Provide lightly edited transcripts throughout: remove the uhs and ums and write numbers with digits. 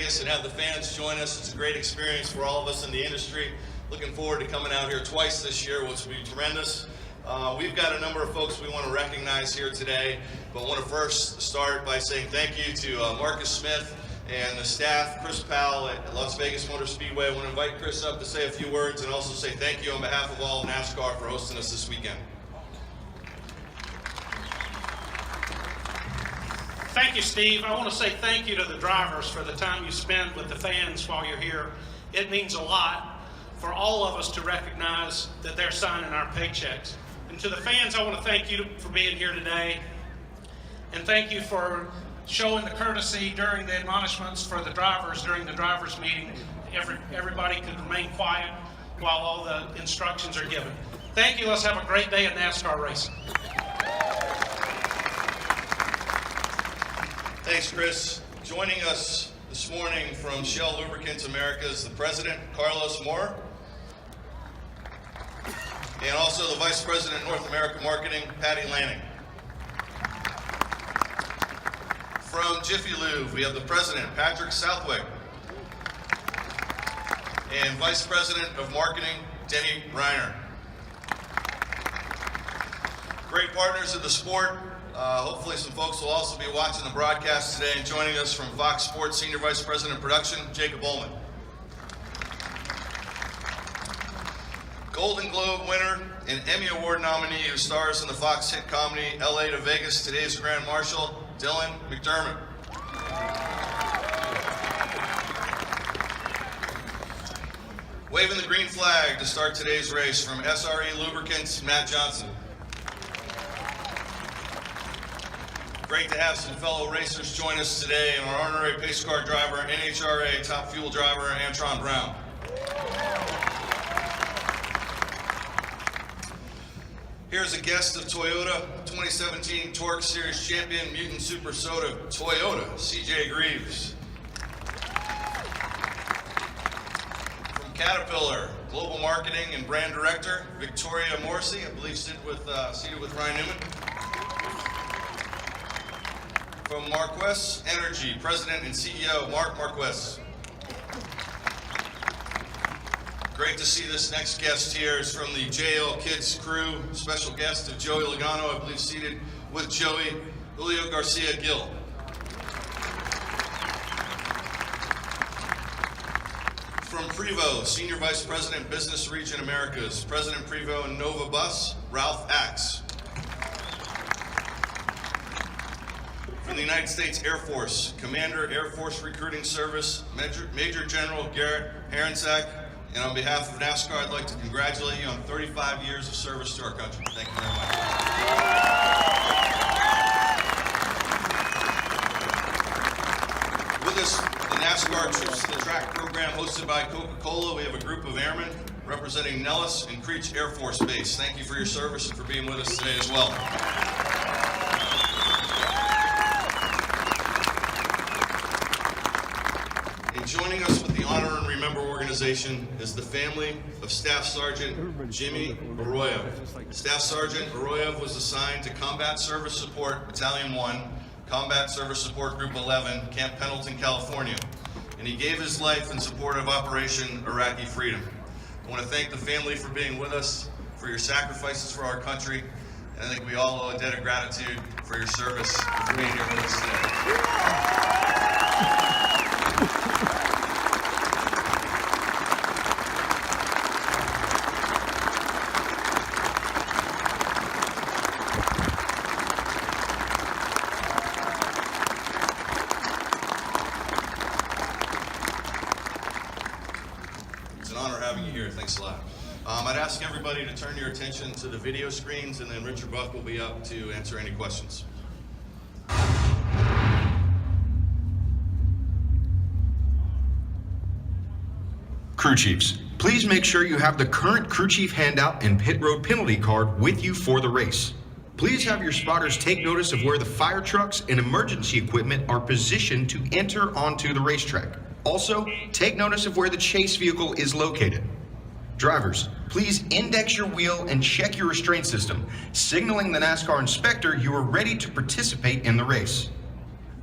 Vegas and have the fans join us. It's a great experience for all of us in the industry. Looking forward to coming out here twice this year, which will be tremendous. We've got a number of folks we want to recognize here today, but I want to first start by saying thank you to Marcus Smith and the staff, Chris Powell at Las Vegas Motor Speedway. I want to invite Chris up to say a few words and also say thank you on behalf of all of NASCAR for hosting us this weekend. Thank you, Steve. I want to say thank you to the drivers for the time you spend with the fans while you're here. It means a lot for all of us to recognize that they're signing our paychecks. And to the fans, I want to thank you for being here today. And thank you for showing the courtesy during the admonishments for the drivers during the drivers meeting. Everybody could remain quiet while all the instructions are given. Thank you. Let's have a great day at NASCAR racing. Thanks, Chris. Joining us this morning from Shell Lubricants Americas, the President, Carlos Moore, and also the Vice President, North America Marketing, Patty Lanning. From Jiffy Lube, we have the President, Patrick Southwick, and Vice President of Marketing, Denny Reiner. Great partners of the sport. Hopefully some folks will also be watching the broadcast today, and joining us from Fox Sports, Senior Vice President of Production, Jacob Ullman. Golden Globe winner and Emmy Award nominee who stars in the Fox hit comedy LA to Vegas, today's Grand Marshal, Dylan McDermott. Waving the green flag to start today's race from SRE Lubricants, Matt Johnson. Great to have some fellow racers join us today, and our honorary pace car driver, NHRA top fuel driver, Antron Brown. Here's a guest of Toyota, 2017 Torque Series champion, Mutant Super Soda, Toyota, CJ Greaves. From Caterpillar, Global Marketing and Brand Director, Victoria Morrissey, I believe seated with Ryan Newman. From Marquess Energy, President and CEO, Mark Marquess. Great to see this next guest here is from the JL Kids crew. Special guest of Joey Logano, I believe seated with Joey, Julio Garcia Gil. From Prevost, Senior Vice President, Business Region Americas, President Prevost and Nova Bus, Ralph Axe. From the United States Air Force, Commander, Air Force Recruiting Service, Major General Garrett Harensack. And on behalf of NASCAR, I'd like to congratulate you on 35 years of service to our country. Thank you very much. With us, the NASCAR Troops to the Track program hosted by Coca-Cola. We have a group of airmen representing Nellis and Creech Air Force Base. Thank you for your service and for being with us today as well. Joining us with the Honor and Remember organization is the family of Staff Sergeant Jimmie Arroyo. Staff Sergeant Arroyo was assigned to Combat Service Support Battalion 1, Combat Service Support Group 11, Camp Pendleton, California, and he gave his life in support of Operation Iraqi Freedom. I want to thank the family for being with us, for your sacrifices for our country, and I think we all owe a debt of gratitude for your service and for being here with us today. Thanks a lot. I'd ask everybody to turn your attention to the video screens, and then Richard Buck will be up to answer any questions. Crew chiefs, please make sure you have the current crew chief handout and pit road penalty card with you for the race. Please have your spotters take notice of where the fire trucks and emergency equipment are positioned to enter onto the racetrack. Also, take notice of where the chase vehicle is located. Drivers, please index your wheel and check your restraint system, signaling the NASCAR inspector you are ready to participate in the race.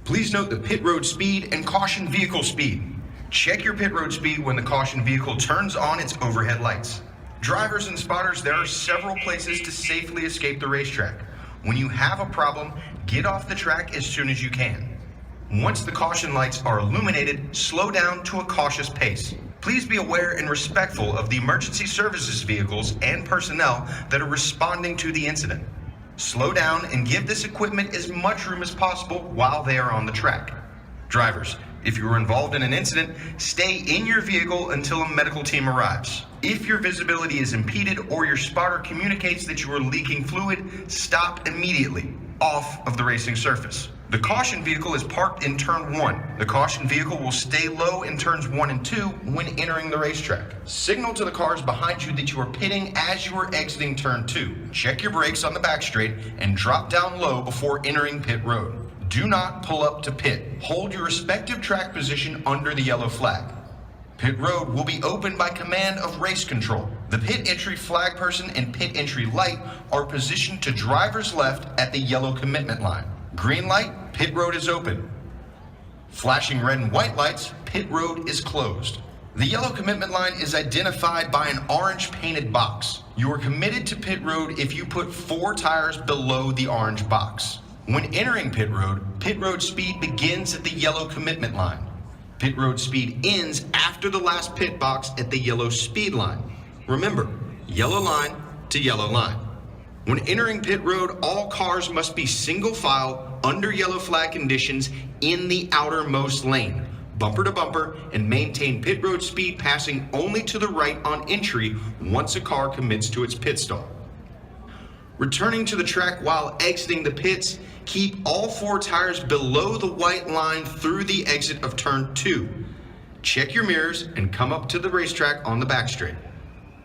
Please note the pit road speed and caution vehicle speed. Check your pit road speed when the caution vehicle turns on its overhead lights. Drivers and spotters, there are several places to safely escape the racetrack. When you have a problem, get off the track as soon as you can. Once the caution lights are illuminated, slow down to a cautious pace. Please be aware and respectful of the emergency services vehicles and personnel that are responding to the incident. Slow down and give this equipment as much room as possible while they are on the track. Drivers, if you are involved in an incident, stay in your vehicle until a medical team arrives. If your visibility is impeded or your spotter communicates that you are leaking fluid, stop immediately, off of the racing surface. The caution vehicle is parked in turn 1. The caution vehicle will stay low in turns 1 and 2 when entering the racetrack. Signal to the cars behind you that you are pitting as you are exiting turn 2. Check your brakes on the back straight and drop down low before entering pit road. Do not pull up to pit. Hold your respective track position under the yellow flag. Pit road will be opened by command of race control. The pit entry flag person and pit entry light are positioned to driver's left at the yellow commitment line. Green light, pit road is open. Flashing red and white lights, pit road is closed. The yellow commitment line is identified by an orange painted box. You are committed to pit road if you put 4 tires below the orange box. When entering pit road speed begins at the yellow commitment line. Pit road speed ends after the last pit box at the yellow speed line. Remember, yellow line to yellow line. When entering pit road, all cars must be single file under yellow flag conditions in the outermost lane, bumper to bumper, and maintain pit road speed passing only to the right on entry once a car commits to its pit stall. Returning to the track while exiting the pits, keep all 4 tires below the white line through the exit of turn 2. Check your mirrors and come up to the racetrack on the back straight.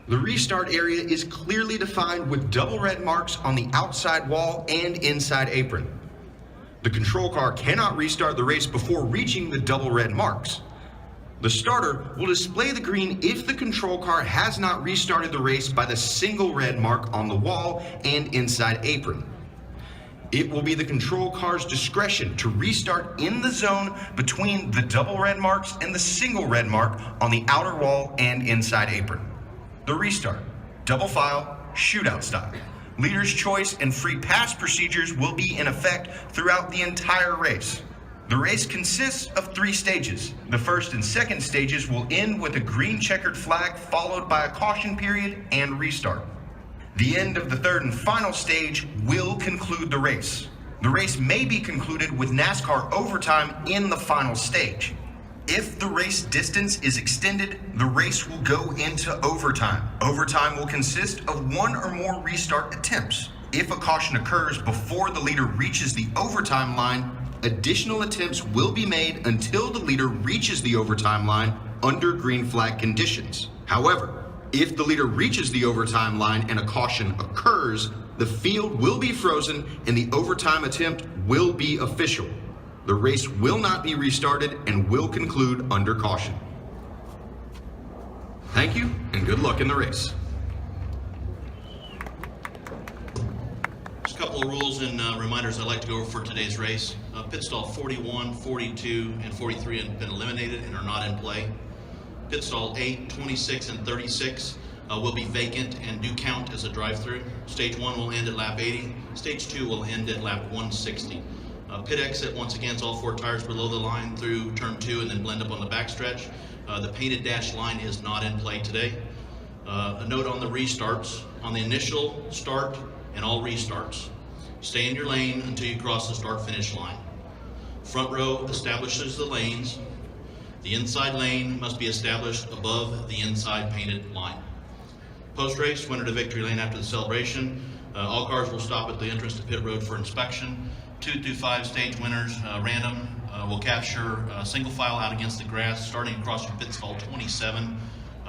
The restart area is clearly defined with double red marks on the outside wall and inside apron. The control car cannot restart the race before reaching the double red marks. The starter will display the green if the control car has not restarted the race by the single red mark on the wall and inside apron. It will be the control car's discretion to restart in the zone between the double red marks and the single red mark on the outer wall and inside apron. The restart, double file, shootout style. Leader's choice and free pass procedures will be in effect throughout the entire race. The race consists of 3 stages. The first and second stages will end with a green checkered flag followed by a caution period and restart. The end of the third and final stage will conclude the race. The race may be concluded with NASCAR overtime in the final stage. If the race distance is extended, the race will go into overtime. Overtime will consist of 1 or more restart attempts. If a caution occurs before the leader reaches the overtime line, additional attempts will be made until the leader reaches the overtime line under green flag conditions. However, if the leader reaches the overtime line and a caution occurs, the field will be frozen and the overtime attempt will be official. The race will not be restarted and will conclude under caution. Thank you and good luck in the race. Just a couple of rules and reminders I'd like to go over for today's race. Pit stall 41, 42, and 43 have been eliminated and are not in play. Pit stall 8, 26, and 36 will be vacant and do count as a drive-through. Stage 1 will end at lap 80. Stage 2 will end at lap 160. Pit exit, once again, is all 4 tires below the line through turn 2 and then blend up on the backstretch. The painted dash line is not in play today. A note on the restarts. On the initial start and all restarts, stay in your lane until you cross the start-finish line. Front row establishes the lanes. The inside lane must be established above the inside painted line. Post-race, winner to victory lane after the celebration. All cars will stop at the entrance to pit road for inspection. 2 through 5 stage winners, random, will capture single file out against the grass starting across your pit stall 27.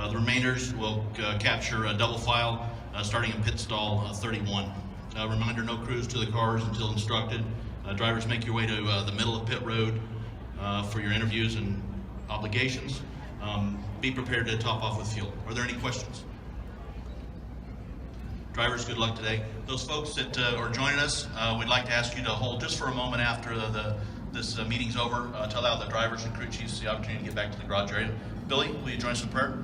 The remainders will capture a double file starting in pit stall 31. Reminder, no cruise to the cars until instructed. Drivers, make your way to the middle of pit road for your interviews and obligations. Be prepared to top off with fuel. Are there any questions? Drivers, good luck today. Those folks that are joining us, we'd like to ask you to hold just for a moment after this meeting's over, to allow the drivers and crew chiefs the opportunity to get back to the garage area. Billy, will you join us in prayer?